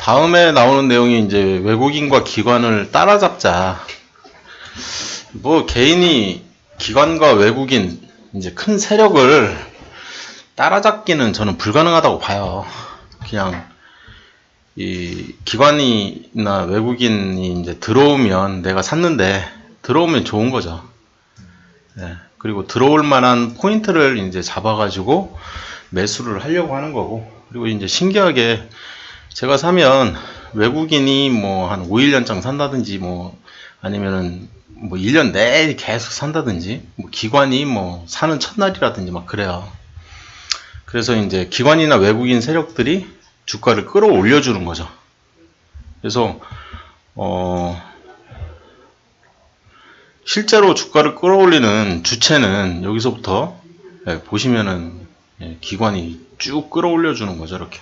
다음에 나오는 내용이 이제 외국인과 기관을 따라잡자. 뭐 개인이 기관과 외국인 이제 큰 세력을 따라잡기는 저는 불가능하다고 봐요. 그냥 이 기관이나 외국인이 이제 들어오면 내가 샀는데 들어오면 좋은 거죠. 네. 그리고 들어올 만한 포인트를 이제 잡아가지고 매수를 하려고 하는 거고, 그리고 이제 신기하게 제가 사면 외국인이 뭐 한 5일 연장 산다든지 뭐 아니면은 뭐 1년 내내 계속 산다든지, 뭐 기관이 뭐 사는 첫날이라든지 막 그래요. 그래서 이제 기관이나 외국인 세력들이 주가를 끌어올려 주는 거죠. 그래서 실제로 주가를 끌어올리는 주체는 여기서부터 보시면은 기관이 쭉 끌어올려 주는 거죠. 이렇게.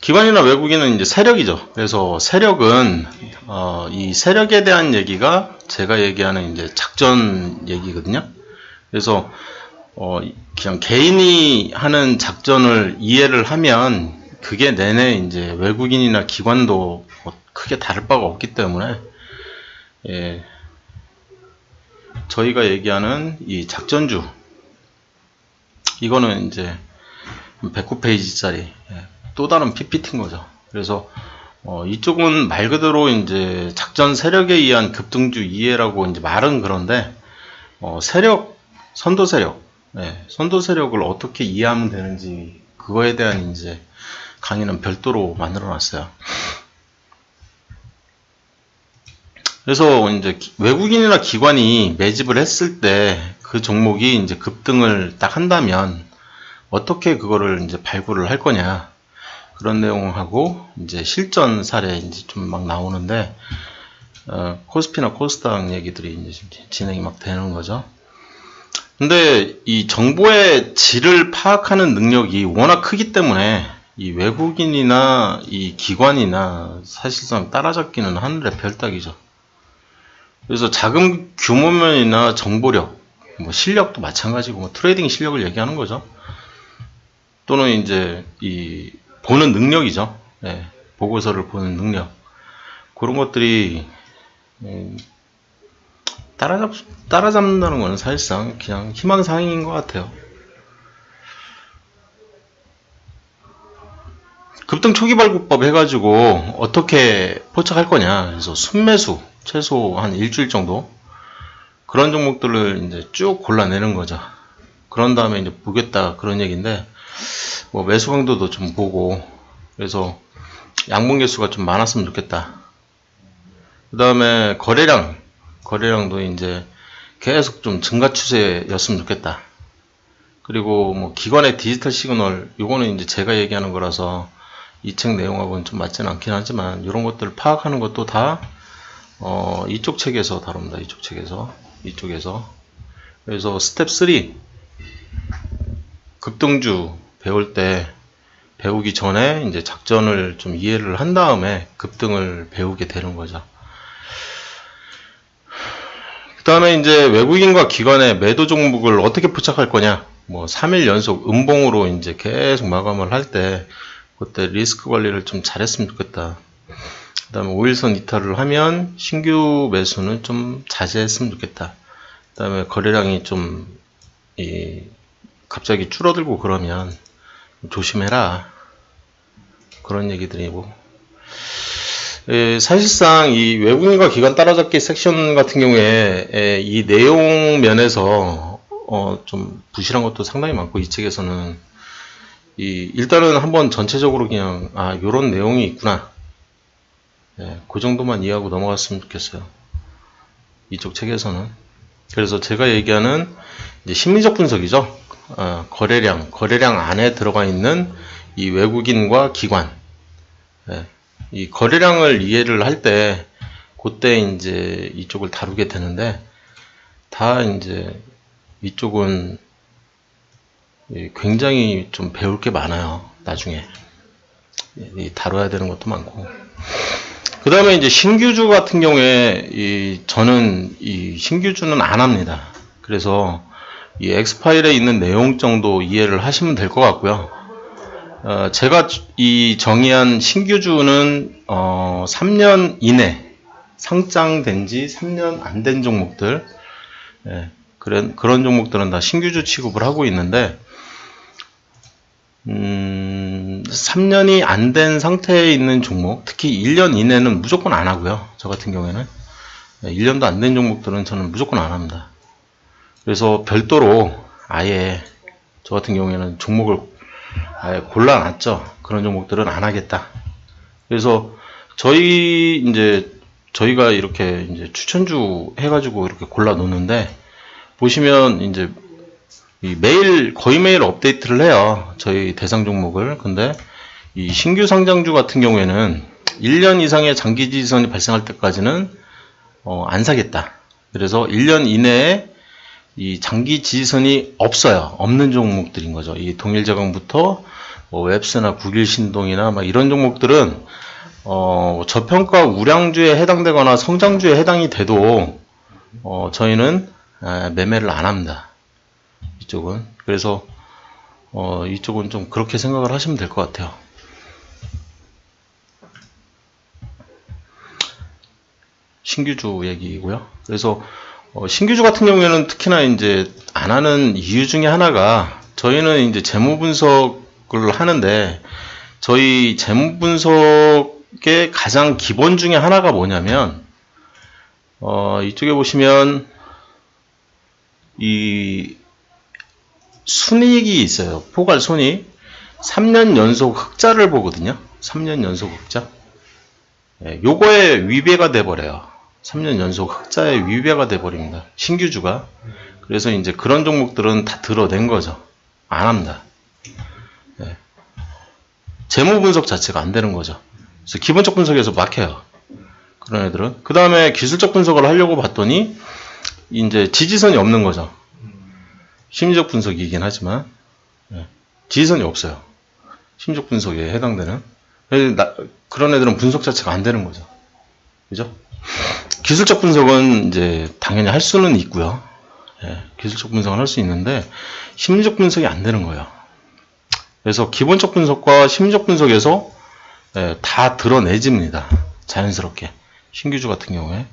기관이나 외국인은 이제 세력이죠. 그래서 세력은 이 세력에 대한 얘기가 제가 얘기하는 이제 작전 얘기거든요. 그래서 그냥 개인이 하는 작전을 이해를 하면 그게 내내 이제 외국인이나 기관도 뭐 크게 다를 바가 없기 때문에 저희가 얘기하는 이 작전주, 이거는 이제 109페이지짜리 또 다른 PPT인 거죠. 그래서 이쪽은 말 그대로 이제 작전 세력에 의한 급등주 이해라고 이제 말은 그런데 세력, 선도 세력, 선도 세력을 어떻게 이해하면 되는지 그거에 대한 이제 강의는 별도로 만들어 놨어요. 그래서 이제 외국인이나 기관이 매집을 했을 때 그 종목이 이제 급등을 딱 한다면 어떻게 그거를 이제 발굴을 할 거냐, 그런 내용하고 이제 실전 사례 이제 좀 막 나오는데 코스피나 코스닥 얘기들이 이제 진행이 막 되는 거죠. 근데 이 정보의 질을 파악하는 능력이 워낙 크기 때문에 이 외국인이나 이 기관이나 사실상 따라잡기는 하늘의 별 따기죠. 그래서 자금 규모면이나 정보력, 뭐 실력도 마찬가지고, 뭐 트레이딩 실력을 얘기하는 거죠. 또는 이제 이 보는 능력이죠. 보고서를 보는 능력. 그런 것들이 따라잡는다는 건 사실상 그냥 희망사항인 것 같아요. 급등 초기 발굴법 해가지고 어떻게 포착할 거냐. 그래서 순매수, 최소 한 일주일 정도. 그런 종목들을 이제 쭉 골라내는 거죠. 그런 다음에 이제 보겠다, 그런 얘기인데, 뭐 매수 강도도 좀 보고, 그래서 양봉 개수가 좀 많았으면 좋겠다. 그 다음에 거래량도 이제 계속 좀 증가 추세였으면 좋겠다. 그리고 뭐 기관의 디지털 시그널, 요거는 이제 제가 얘기하는 거라서 이 책 내용하고는 좀 맞지는 않긴 하지만, 이런 것들을 파악하는 것도 다 이쪽 책에서 다룹니다. 이쪽에서. 그래서 스텝 3, 급등주 배울 때 배우기 전에 이제 작전을 좀 이해를 한 다음에 급등을 배우게 되는 거죠. 그 다음에 이제 외국인과 기관의 매도 종목을 어떻게 포착할 거냐. 뭐 3일 연속 음봉으로 이제 계속 마감을 할 때 그때 리스크 관리를 좀 잘했으면 좋겠다. 그 다음에 5일선 이탈을 하면 신규 매수는 좀 자제했으면 좋겠다. 그 다음에 거래량이 좀 갑자기 줄어들고 그러면 조심해라, 그런 얘기들이고, 사실상 이 외국인과 기관 따라잡기 섹션 같은 경우에 이 내용 면에서 좀 부실한 것도 상당히 많고, 이 책에서는 일단은 한번 전체적으로 그냥 요런 내용이 있구나, 그 정도만 이해하고 넘어갔으면 좋겠어요, 이쪽 책에서는. 그래서 제가 얘기하는 이제 심리적 분석이죠. 거래량 안에 들어가 있는 이 외국인과 기관, 이 거래량을 이해를 할 때 그때 이제 이쪽을 다루게 되는데, 다 이제 이쪽은 굉장히 좀 배울 게 많아요. 나중에 다뤄야 되는 것도 많고. 그 다음에 이제 신규주 같은 경우에 저는 이 신규주는 안 합니다. 그래서 이 X파일에 있는 내용 정도 이해를 하시면 될 것 같고요. 제가 이 정의한 신규주는 3년 이내 상장된 지 3년 안 된 종목들, 그런 종목들은 다 신규주 취급을 하고 있는데 3년이 안 된 상태에 있는 종목, 특히 1년 이내는 무조건 안 하고요. 저 같은 경우에는 1년도 안 된 종목들은 저는 무조건 안 합니다. 그래서 별도로 아예 저 같은 경우에는 종목을 아예 골라놨죠. 그런 종목들은 안 하겠다. 그래서 저희가 이렇게 이제 추천주 해가지고 이렇게 골라 놓는데, 보시면 이제 거의 매일 업데이트를 해요. 저희 대상 종목을. 근데 이 신규 상장주 같은 경우에는 1년 이상의 장기 지지선이 발생할 때까지는 안 사겠다. 그래서 1년 이내에 이 장기 지지선이 없어요. 없는 종목들인 거죠. 이 동일제강부터 웹스나 국일신동이나 막 이런 종목들은 저평가 우량주에 해당되거나 성장주에 해당이 돼도 저희는 매매를 안 합니다. 이쪽은. 그래서 이쪽은 좀 그렇게 생각을 하시면 될 것 같아요. 신규주 얘기고요. 그래서 신규주 같은 경우에는 특히나 이제 안 하는 이유 중에 하나가, 저희는 이제 재무 분석을 하는데, 저희 재무 분석의 가장 기본 중에 하나가 뭐냐면, 이쪽에 보시면 이 순이익이 있어요. 포괄 순이익. 3년 연속 흑자를 보거든요. 3년 연속 흑자. 요거에 위배가 돼버려요. 3년 연속 흑자에 위배가 돼버립니다. 신규주가. 그래서 이제 그런 종목들은 다 드러낸 거죠. 안 합니다. 재무 분석 자체가 안 되는 거죠. 그래서 기본적 분석에서 막혀요. 그런 애들은. 그 다음에 기술적 분석을 하려고 봤더니 이제 지지선이 없는 거죠. 심리적 분석이긴 하지만 지지선이 없어요. 심리적 분석에 해당되는. 그런 애들은 분석 자체가 안 되는 거죠. 그죠? 기술적 분석은 이제 당연히 할 수는 있고요. 기술적 분석은 할 수 있는데 심리적 분석이 안 되는 거예요. 그래서 기본적 분석과 심리적 분석에서 다 드러내집니다. 자연스럽게. 신규주 같은 경우에.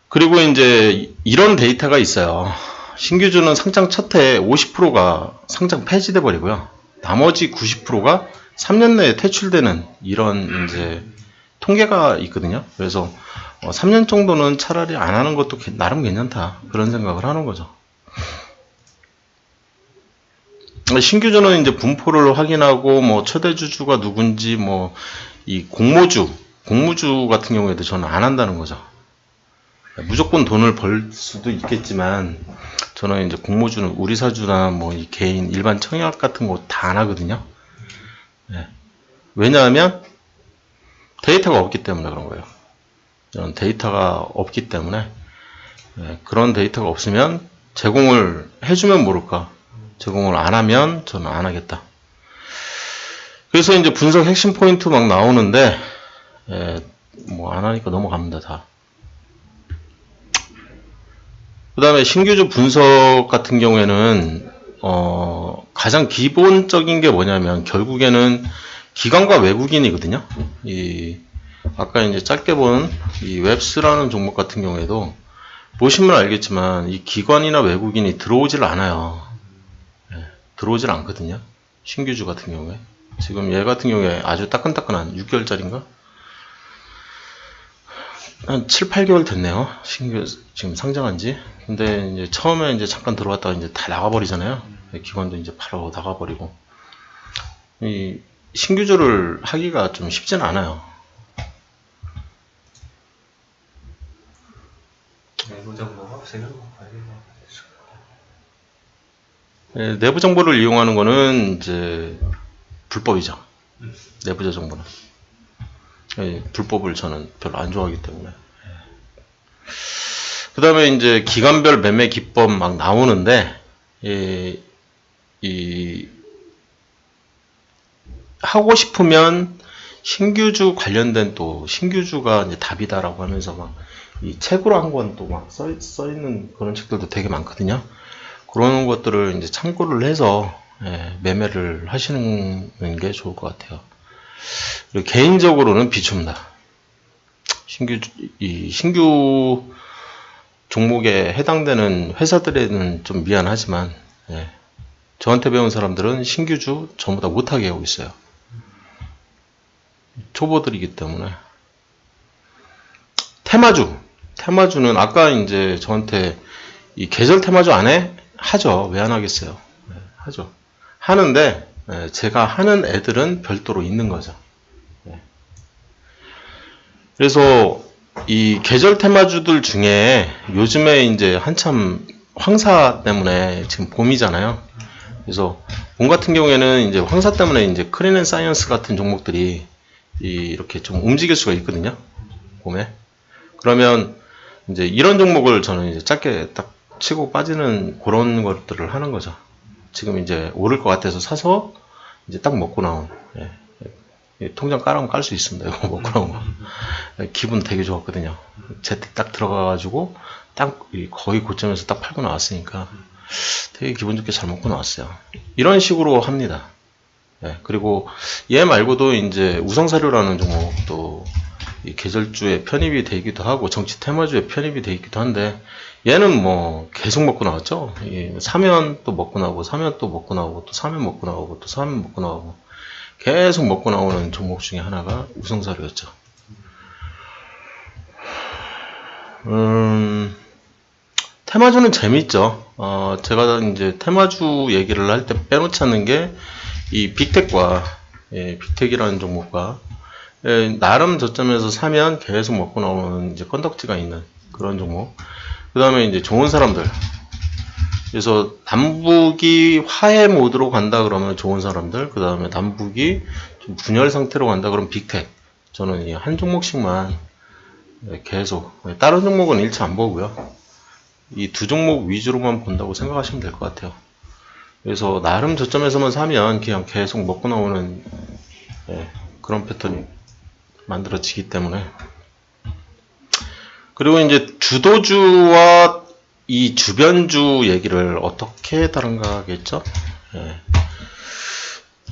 그리고 이제 이런 데이터가 있어요. 신규주는 상장 첫 해에 50%가 상장 폐지돼 버리고요. 나머지 90%가 3년 내에 퇴출되는 이런 이제 통계가 있거든요. 그래서 3년 정도는 차라리 안 하는 것도 나름 괜찮다. 그런 생각을 하는 거죠. 신규주는 이제 분포를 확인하고 뭐 최대주주가 누군지 뭐 이 공모주 같은 경우에도 저는 안 한다는 거죠. 무조건 돈을 벌 수도 있겠지만 저는 이제 공모주는 우리사주나 뭐 이 개인 일반 청약 같은 거 다 안 하거든요. 왜냐하면 데이터가 없기 때문에 그런 거예요. 저는 데이터가 없기 때문에 그런 데이터가 없으면 제공을 해주면 모를까. 제공을 안 하면 저는 안 하겠다. 그래서 이제 분석 핵심 포인트 막 나오는데 뭐 안 하니까 넘어갑니다. 다. 그 다음에 신규주 분석 같은 경우에는 가장 기본적인 게 뭐냐면 결국에는 기관과 외국인이거든요. 아까 이제 짧게 본 이 웹스라는 종목 같은 경우에도 보시면 알겠지만 이 기관이나 외국인이 들어오질 않아요. 들어오질 않거든요. 신규주 같은 경우에. 지금 얘 같은 경우에 아주 따끈따끈한 6개월짜리인가? 한 7, 8개월 됐네요. 신규 지금 상장한 지. 근데 이제 처음에 이제 잠깐 들어왔다가 이제 다 나가버리잖아요. 기관도 이제 바로 나가버리고. 이 신규주를 하기가 좀 쉽지는 않아요. 내부 정보가 없어요. 내부 정보를 이용하는 거는 이제 불법이죠. 내부자 정보는. 불법을 저는 별로 안 좋아하기 때문에. 그 다음에 이제 기관별 매매 기법 막 나오는데, 하고 싶으면 신규주 관련된 또 신규주가 이제 답이다라고 하면서 막 이 책으로 한 권 또 막 써 있는 그런 책들도 되게 많거든요. 그런 것들을 이제 참고를 해서 매매를 하시는 게 좋을 것 같아요. 그리고 개인적으로는 비춥니다. 신규 종목에 해당되는 회사들에는 좀 미안하지만, 저한테 배운 사람들은 신규주 전부 다 못하게 하고 있어요. 초보들이기 때문에. 테마주는 아까 이제 저한테 이 계절 테마주 안 해? 하죠. 왜 안 하겠어요? 하죠. 하는데, 제가 하는 애들은 별도로 있는 거죠. 그래서 이 계절 테마주들 중에 요즘에 이제 한참 황사 때문에 지금 봄이잖아요. 그래서 봄 같은 경우에는 이제 황사 때문에 이제 크린앤사이언스 같은 종목들이 이렇게 좀 움직일 수가 있거든요. 봄에. 그러면 이제 이런 종목을 저는 이제 짧게 딱 치고 빠지는 그런 것들을 하는 거죠. 지금 이제 오를 것 같아서 사서 이제 딱 먹고 나온. 통장 깔아면 깔 수 있습니다. 이거 먹고 나온 거. 기분 되게 좋았거든요. 재택 딱 들어가가지고 딱 거의 고점에서 딱 팔고 나왔으니까 되게 기분 좋게 잘 먹고 나왔어요. 이런 식으로 합니다. 그리고 얘 말고도 이제 우성사료라는 종목도 이 계절주에 편입이 되기도 하고 정치 테마주에 편입이 되기도 한데 얘는 뭐 계속 먹고 나왔죠. 사면 또 먹고 나오고 사면 또 먹고 나오고 또 사면 먹고 나오고 또 사면 먹고 나오고 계속 먹고 나오는 종목 중에 하나가 우성사료였죠. 테마주는 재밌죠. 제가 이제 테마주 얘기를 할 때 빼놓지 않는 게 이 빅텍과 빅텍이라는 종목과 나름 저점에서 사면 계속 먹고 나오는 이제 건덕지가 있는 그런 종목. 그 다음에 이제 좋은 사람들. 그래서 남북이 화해 모드로 간다 그러면 좋은 사람들. 그 다음에 남북이 좀 분열 상태로 간다 그러면 빅텍. 저는 이 한 종목씩만 계속 다른 종목은 일치 안 보고요. 이 두 종목 위주로만 본다고 생각하시면 될 것 같아요. 그래서 나름 저점에서만 사면 그냥 계속 먹고 나오는 그런 패턴이 만들어지기 때문에. 그리고 이제 주도주와 이 주변주 얘기를 어떻게 다른가 하겠죠?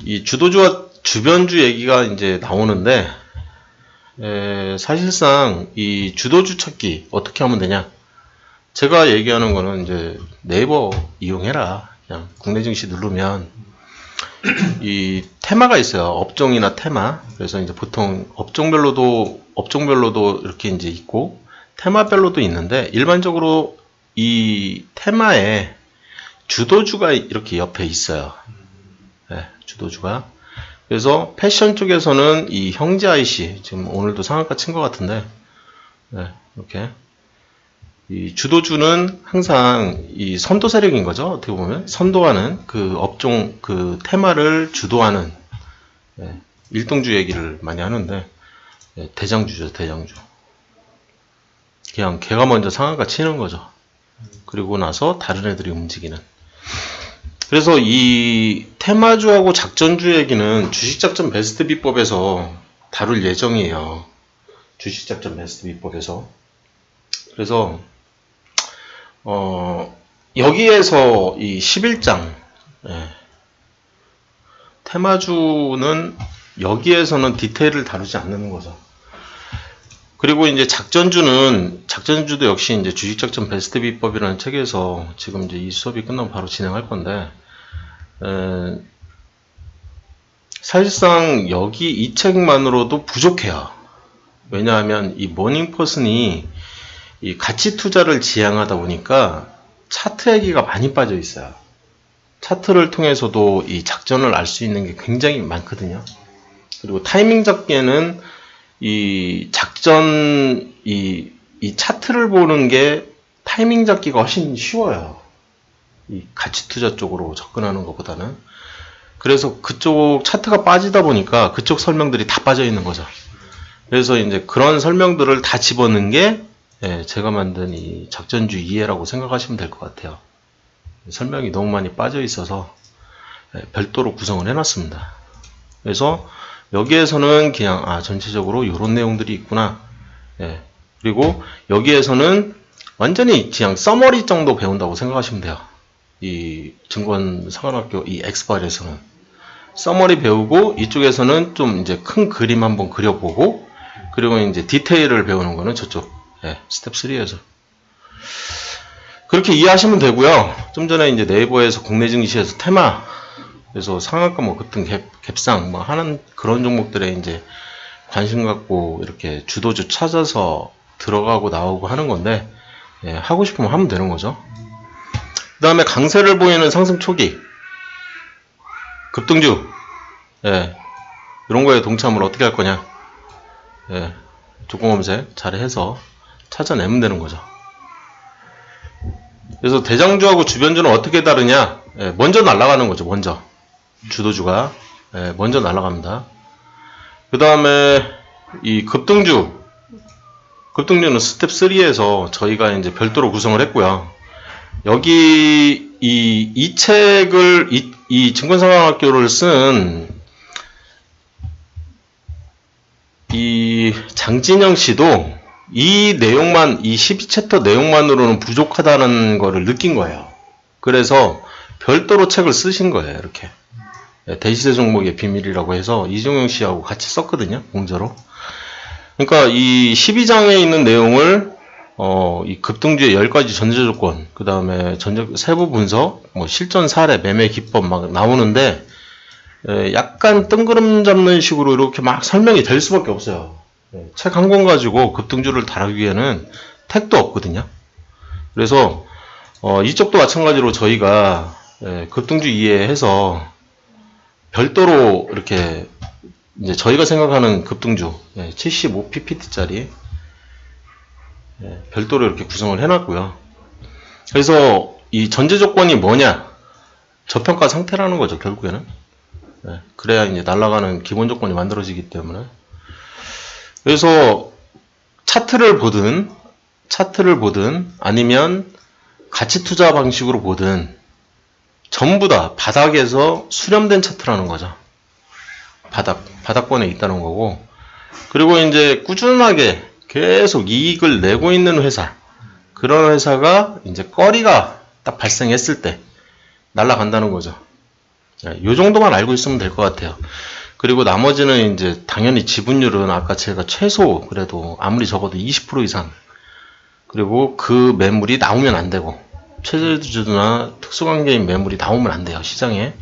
이 주도주와 주변주 얘기가 이제 나오는데, 사실상 이 주도주 찾기 어떻게 하면 되냐? 제가 얘기하는 거는 이제 네이버 이용해라. 그냥 국내 증시 누르면 이 테마가 있어요. 업종이나 테마. 그래서 이제 보통 업종별로도 이렇게 이제 있고 테마별로도 있는데 일반적으로 이 테마에 주도주가 이렇게 옆에 있어요. 주도주가. 그래서 패션 쪽에서는 이 형제 IC 지금 오늘도 상한가 친 것 같은데 이렇게 이 주도주는 항상 이 선도 세력인 거죠. 어떻게 보면 선도하는 그 업종 그 테마를 주도하는 일동주 얘기를 많이 하는데 대장주죠. 대장주. 그냥 걔가 먼저 상한가 치는 거죠. 그리고 나서 다른 애들이 움직이는. 그래서 이 테마주하고 작전주 얘기는 주식작전 베스트 비법에서 다룰 예정이에요. 주식작전 베스트 비법에서. 그래서 여기에서 이 11장 테마주는 여기에서는 디테일을 다루지 않는 거죠. 그리고 이제 작전주도 역시 이제 주식작전 베스트 비법이라는 책에서 지금 이제 이 수업이 끝나면 바로 진행할 건데, 사실상 여기 이 책만으로도 부족해요. 왜냐하면 이 모닝퍼슨이 이 가치 투자를 지향하다 보니까 차트 얘기가 많이 빠져 있어요. 차트를 통해서도 이 작전을 알 수 있는 게 굉장히 많거든요. 그리고 타이밍 잡기에는 이 작전, 이 차트를 보는 게 타이밍 잡기가 훨씬 쉬워요. 이 가치 투자 쪽으로 접근하는 것보다는. 그래서 그쪽 차트가 빠지다 보니까 그쪽 설명들이 다 빠져 있는 거죠. 그래서 이제 그런 설명들을 다 집어넣은 게 제가 만든 이 작전주 이해라고 생각하시면 될 것 같아요. 설명이 너무 많이 빠져 있어서 별도로 구성을 해놨습니다. 그래서 여기에서는 그냥 전체적으로 이런 내용들이 있구나. 그리고 여기에서는 완전히 그냥 서머리 정도 배운다고 생각하시면 돼요. 이 증권상환학교 이 엑스파일에서는 서머리 배우고 이쪽에서는 좀 이제 큰 그림 한번 그려보고 그리고 이제 디테일을 배우는 거는 저쪽 스텝 3에서 그렇게 이해하시면 되고요. 좀 전에 이제 네이버에서 국내 증시에서 테마 그래서 상한가 뭐 급등 갭상 뭐 하는 그런 종목들에 이제 관심 갖고 이렇게 주도주 찾아서 들어가고 나오고 하는 건데 하고 싶으면 하면 되는 거죠. 그 다음에 강세를 보이는 상승 초기 급등주 이런 거에 동참을 어떻게 할 거냐 조건 검색 잘 해서 찾아내면 되는 거죠. 그래서 대장주하고 주변주는 어떻게 다르냐 먼저 날아가는 거죠. 먼저 주도주가 먼저 날아갑니다. 그 다음에 이 급등주는 스텝 3에서 저희가 이제 별도로 구성을 했고요. 여기 이 책을 이 증권상황학교를 쓴 이 장진영 씨도 이 내용만 이 12챕터 내용만으로는 부족하다는 거를 느낀 거예요. 그래서 별도로 책을 쓰신 거예요. 이렇게 대시세 종목의 비밀이라고 해서 이종영 씨하고 같이 썼거든요. 공저로. 그러니까 이 12장에 있는 내용을 이 급등주의 10가지 전제 조건, 그 다음에 세부 분석, 뭐 실전 사례, 매매 기법 막 나오는데 약간 뜬구름 잡는 식으로 이렇게 막 설명이 될 수밖에 없어요. 책 한 권 가지고 급등주를 다루기에는 택도 없거든요. 그래서 이쪽도 마찬가지로 저희가 급등주 이해해서 별도로 이렇게 이제 저희가 생각하는 급등주 75ppt짜리 별도로 이렇게 구성을 해놨고요. 그래서 이 전제 조건이 뭐냐? 저평가 상태라는 거죠, 결국에는. 그래야 이제 날아가는 기본 조건이 만들어지기 때문에. 그래서 차트를 보든 아니면 가치 투자 방식으로 보든 전부 다 바닥에서 수렴된 차트라는 거죠. 바닥권에 있다는 거고. 그리고 이제 꾸준하게 계속 이익을 내고 있는 회사, 그런 회사가 이제 꺼리가 딱 발생했을 때 날아간다는 거죠. 이 정도만 알고 있으면 될 것 같아요. 그리고 나머지는 이제 당연히 지분율은 아까 제가 최소 그래도 아무리 적어도 20% 이상, 그리고 그 매물이 나오면 안 되고 최저주주나 특수관계인 매물이 나오면 안 돼요, 시장에.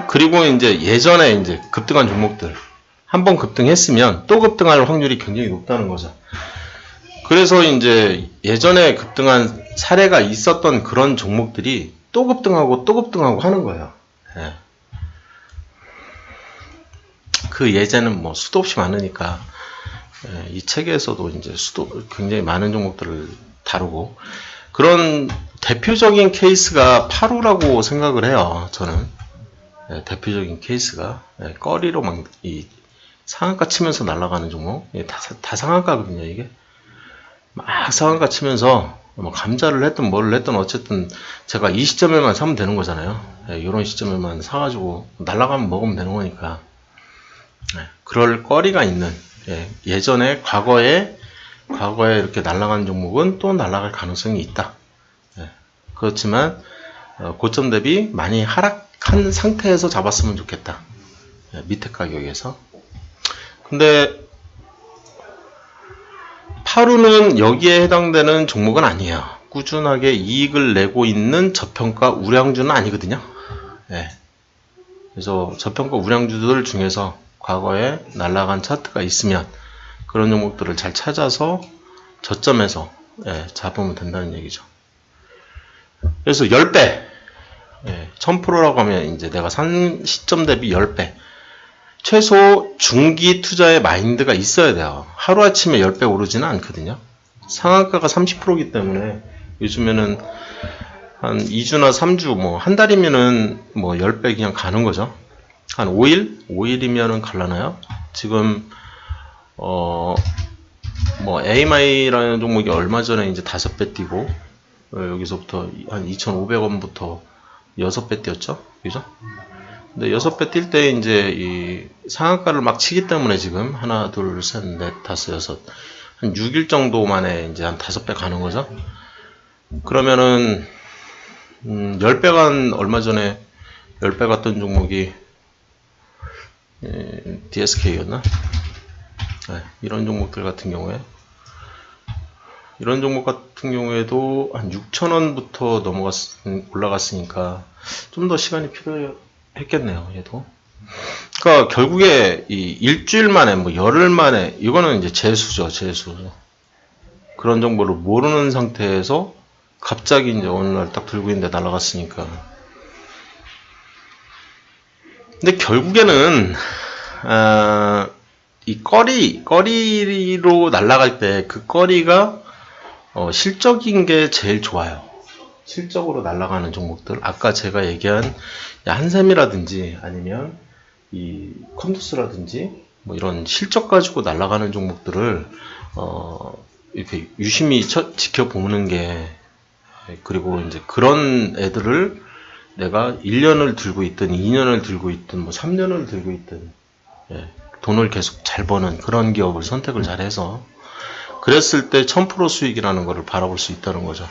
그리고 이제 예전에 이제 급등한 종목들 한번 급등했으면 또 급등할 확률이 굉장히 높다는 거죠. 그래서 이제 예전에 급등한 사례가 있었던 그런 종목들이 또 급등하고 하는 거예요. 그 예제는 뭐 수도 없이 많으니까 이 책에서도 이제 굉장히 많은 종목들을 다루고, 그런 대표적인 케이스가 파루라고 생각을 해요. 저는 대표적인 케이스가 꺼리로 막 이 상한가 치면서 날아가는 종목, 다 상한가거든요. 이게 막 상한가 치면서 뭐 감자를 했든 뭐를 했든 어쨌든 제가 이 시점에만 사면 되는 거잖아요. 이런 시점에만 사가지고 날아가면 먹으면 되는 거니까. 그럴 거리가 있는, 예전에 과거에 이렇게 날아간 종목은 또 날아갈 가능성이 있다. 그렇지만 고점 대비 많이 하락한 상태에서 잡았으면 좋겠다. 밑에 가격에서. 근데 파루는 여기에 해당되는 종목은 아니에요. 꾸준하게 이익을 내고 있는 저평가 우량주는 아니거든요. 그래서 저평가 우량주들 중에서 과거에 날아간 차트가 있으면 그런 종목들을 잘 찾아서 저점에서 잡으면 된다는 얘기죠. 그래서 10배, 1000%라고 하면 이제 내가 산 시점 대비 10배. 최소 중기 투자의 마인드가 있어야 돼요. 하루아침에 10배 오르지는 않거든요. 상한가가 30%이기 때문에 요즘에는 한 2주나 3주, 뭐 한 달이면은 뭐 10배 그냥 가는 거죠. 한 5일이면은 갈라나요? 지금 뭐 AMI라는 종목이 얼마 전에 이제 5배 뛰고 여기서부터 한 2,500원부터 6배 뛰었죠, 그죠? 근데 6배 뛸 때 이제 이 상한가를 막 치기 때문에 지금 하나, 둘, 셋, 넷, 다섯, 여섯, 한 6일 정도 만에 이제 한 5배 가는 거죠. 그러면은 10배 간, 얼마 전에 10배 갔던 종목이, DSK였나? 네, 이런 종목들 같은 경우에, 이런 종목 같은 경우에도 한 6,000원부터 올라갔으니까 좀 더 시간이 필요했겠네요, 얘도. 그러니까 결국에 이 일주일 만에, 뭐 열흘 만에, 이거는 이제 재수죠, 재수. 그런 정보를 모르는 상태에서 갑자기 이제 어느 날 딱 들고 있는데 날아갔으니까. 근데 결국에는, 이 꺼리로 날아갈 때 그 꺼리가 실적인 게 제일 좋아요. 실적으로 날아가는 종목들. 아까 제가 얘기한 한샘이라든지 아니면 이 컴투스라든지 뭐 이런 실적 가지고 날아가는 종목들을 이렇게 유심히 지켜보는 게, 그리고 이제 그런 애들을 내가 1년을 들고 있든 2년을 들고 있든 뭐 3년을 들고 있든 돈을 계속 잘 버는 그런 기업을 선택을 잘 해서 그랬을 때 1000% 수익이라는 것을 바라볼 수 있다는 거죠.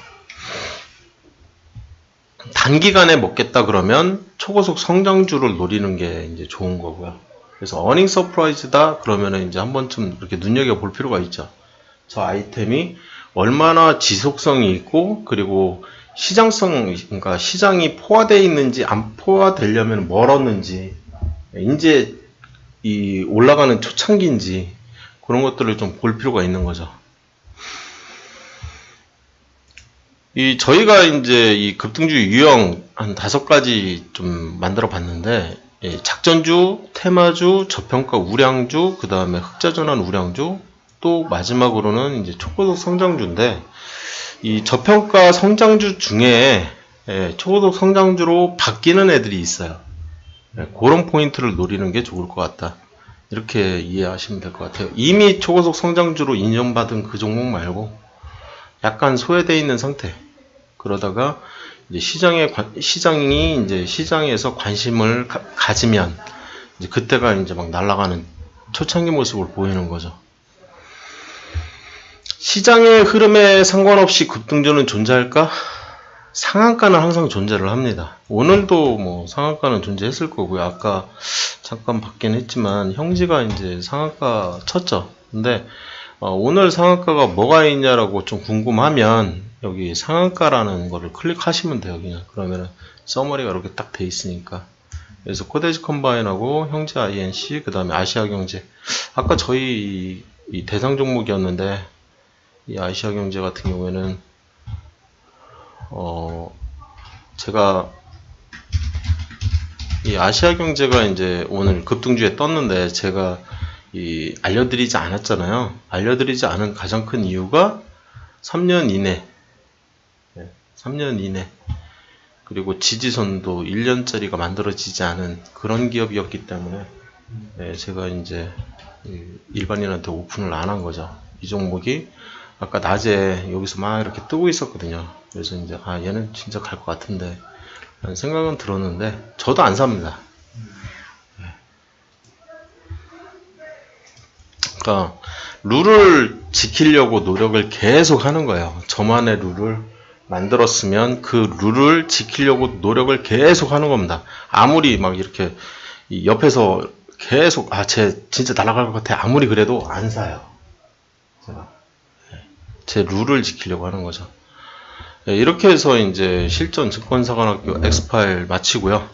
단기간에 먹겠다 그러면 초고속 성장주를 노리는 게 이제 좋은 거고요. 그래서 어닝 서프라이즈다 그러면은 이제 한 번쯤 이렇게 눈여겨볼 필요가 있죠. 저 아이템이 얼마나 지속성이 있고, 그리고 시장성, 그러니까 시장이 포화되어 있는지 안 포화되려면 멀었는지, 이제 이 올라가는 초창기인지 그런 것들을 좀 볼 필요가 있는 거죠. 저희가 이제 이 급등주 유형 한 5가지 좀 만들어 봤는데, 작전주, 테마주, 저평가 우량주, 그 다음에 흑자전환 우량주, 또 마지막으로는 이제 초고속 성장주인데, 이 저평가 성장주 중에 초고속 성장주로 바뀌는 애들이 있어요. 그런 포인트를 노리는 게 좋을 것 같다. 이렇게 이해하시면 될 것 같아요. 이미 초고속 성장주로 인정받은 그 종목 말고 약간 소외되어 있는 상태. 그러다가 이제 시장이 이제 시장에서 관심을 가지면 이제 그때가 이제 막 날아가는 초창기 모습을 보이는 거죠. 시장의 흐름에 상관없이 급등주는 존재할까? 상한가는 항상 존재를 합니다. 오늘도 뭐 상한가는 존재했을 거고요. 아까 잠깐 받긴 했지만 형지가 이제 상한가 쳤죠. 근데 오늘 상한가가 뭐가 있냐라고 좀 궁금하면 여기 상한가라는 거를 클릭하시면 돼요. 그냥 그러면은 서머리가 이렇게 딱 돼 있으니까. 그래서 코데지 컴바인하고 형제 INC, 그 다음에 아시아경제. 아까 저희 이 대상 종목이었는데 이 아시아경제 같은 경우에는 제가 이 아시아경제가 이제 오늘 급등주에 떴는데 제가 알려드리지 않았잖아요. 알려드리지 않은 가장 큰 이유가 3년 이내, 3년 이내, 그리고 지지선도 1년짜리가 만들어지지 않은 그런 기업이었기 때문에 제가 이제 일반인한테 오픈을 안 한 거죠. 이 종목이 아까 낮에 여기서 막 이렇게 뜨고 있었거든요. 그래서 이제 얘는 진짜 갈 것 같은데 라는 생각은 들었는데 저도 안 삽니다. 그러니까 룰을 지키려고 노력을 계속 하는 거예요. 저만의 룰을 만들었으면 그 룰을 지키려고 노력을 계속 하는 겁니다. 아무리 막 이렇게 옆에서 계속 쟤 진짜 날아갈 것 같아 아무리 그래도 안 사요. 제가 제 룰을 지키려고 하는 거죠. 이렇게 해서 이제 실전 증권사관학교 엑스파일 마치고요.